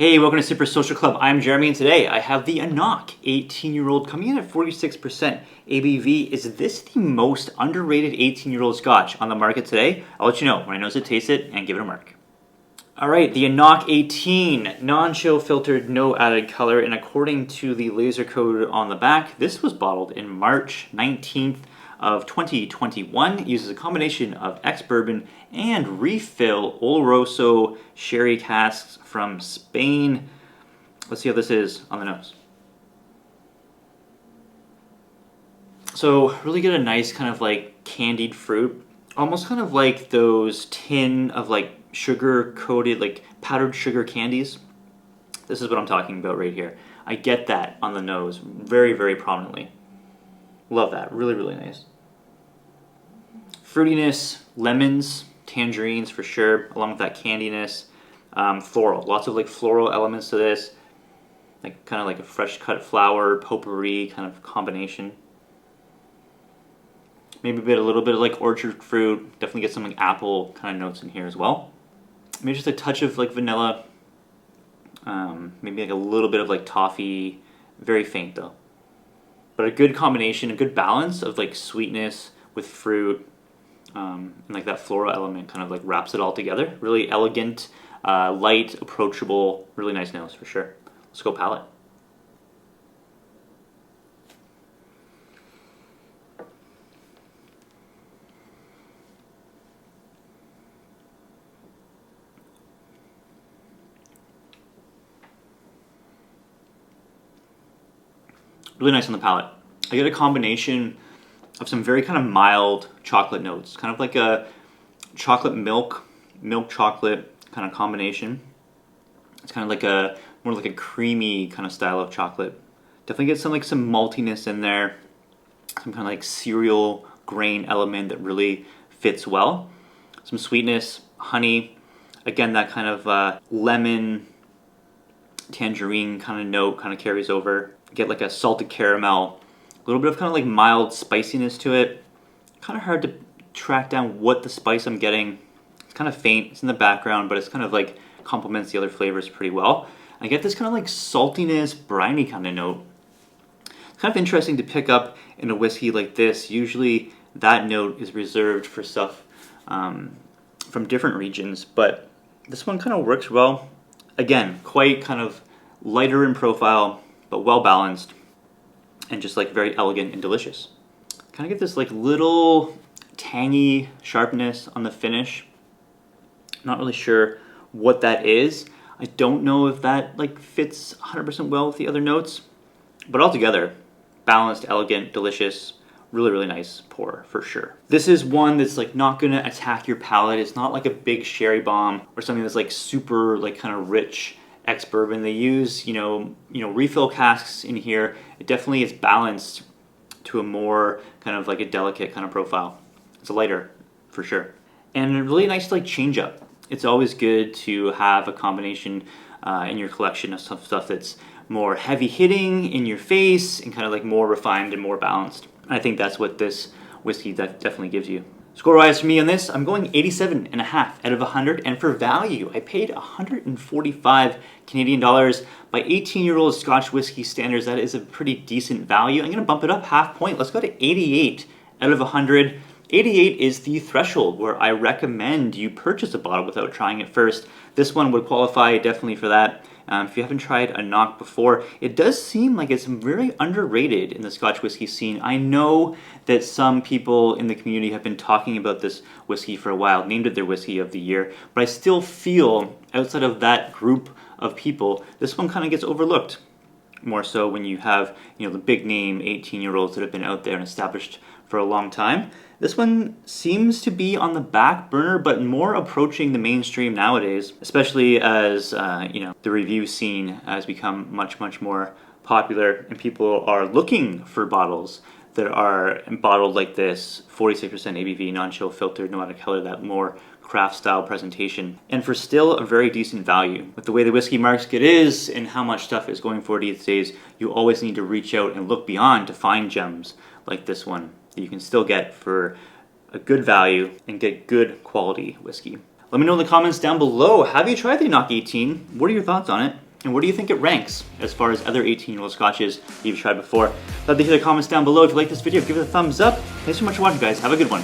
Hey, welcome to Super Social Club. I'm Jeremy, and today I have the Ancnoc 18-year-old coming in at 46% ABV. Is this the most underrated 18-year-old Scotch on the market today? I'll let you know when I know to taste it and give it a mark. Alright, the Ancnoc 18, non-chill filtered, no added color, and according to the laser code on the back, this was bottled in March 19th of 2021. It uses a combination of ex-bourbon and refill Oloroso sherry casks from Spain. Let's see how this is on the nose. So really get a nice kind of like candied fruit, almost kind of like those tin of like sugar coated, like powdered sugar candies. This is what I'm talking about right here. I get that on the nose very, very prominently. Love that, really, really nice. Fruitiness, lemons, tangerines for sure, along with that candiness. Floral, lots of like floral elements to this, like kind of like a fresh cut flower, potpourri kind of combination. Maybe a little bit of like orchard fruit. Definitely get some like apple kind of notes in here as well. Maybe just a touch of like vanilla. Maybe like a little bit of like toffee. Very faint though. But a good combination, a good balance of like sweetness with fruit. And like that floral element kind of like wraps it all together. Really elegant, light, approachable, really nice nose for sure. Let's go palate. Really nice on the palate. I get a combination of some very kind of mild chocolate notes, kind of like a chocolate milk chocolate kind of combination. It's kind of like a more like a creamy kind of style of chocolate. Definitely get some maltiness in there, some kind of like cereal grain element that really fits well. Some sweetness, honey, again that kind of lemon, tangerine kind of note kind of carries over. Get like a salted caramel, a little bit of kind of like mild spiciness to it. Kind of hard to track down what the spice I'm getting. It's kind of faint, it's in the background, but it's kind of like complements the other flavors pretty well. I get this kind of like saltiness, briny kind of note. It's kind of interesting to pick up in a whiskey like this. Usually that note is reserved for stuff from different regions, but this one kind of works well. Again, quite kind of lighter in profile, but well balanced and just like very elegant and delicious. Kind of get this like little tangy sharpness on the finish. Not really sure what that is. I don't know if that like fits 100% well with the other notes, but altogether balanced, elegant, delicious, really, really nice pour for sure. This is one that's like not gonna attack your palate. It's not like a big sherry bomb or something that's like super like kind of rich ex-bourbon. They use, you know, refill casks in here. It definitely is balanced to a more kind of like a delicate kind of profile. It's a lighter for sure. And a really nice like change up. It's always good to have a combination in your collection of stuff that's more heavy hitting in your face and kind of like more refined and more balanced. And I think that's what this whiskey definitely gives you. Score-wise for me on this, I'm going 87.5 out of 100, and for value, I paid 145 Canadian dollars. By 18-year-old Scotch whiskey standards, that is a pretty decent value. I'm going to bump it up half point. Let's go to 88 out of 100. 88 is the threshold where I recommend you purchase a bottle without trying it first. This one would qualify definitely for that. If you haven't tried Ancnoc before, it does seem like it's very underrated in the Scotch whiskey scene. I know that some people in the community have been talking about this whiskey for a while, named it their whiskey of the year, but I still feel outside of that group of people, this one kind of gets overlooked. More so when you have, the big name 18-year-olds that have been out there and established for a long time. This one seems to be on the back burner, but more approaching the mainstream nowadays, especially as, the review scene has become much, much more popular and people are looking for bottles that are bottled like this, 46% ABV, non-chill filtered, no added color, that more craft style presentation, and for still a very decent value. With the way the whiskey market is and how much stuff is going for these days, you always need to reach out and look beyond to find gems like this one that you can still get for a good value and get good quality whiskey. Let me know in the comments down below, have you tried the Ancnoc 18? What are your thoughts on it? And where do you think it ranks as far as other 18-year-old scotches you've tried before? Love to hear the comments down below. If you like this video, give it a thumbs up. Thanks so much for watching, guys. Have a good one.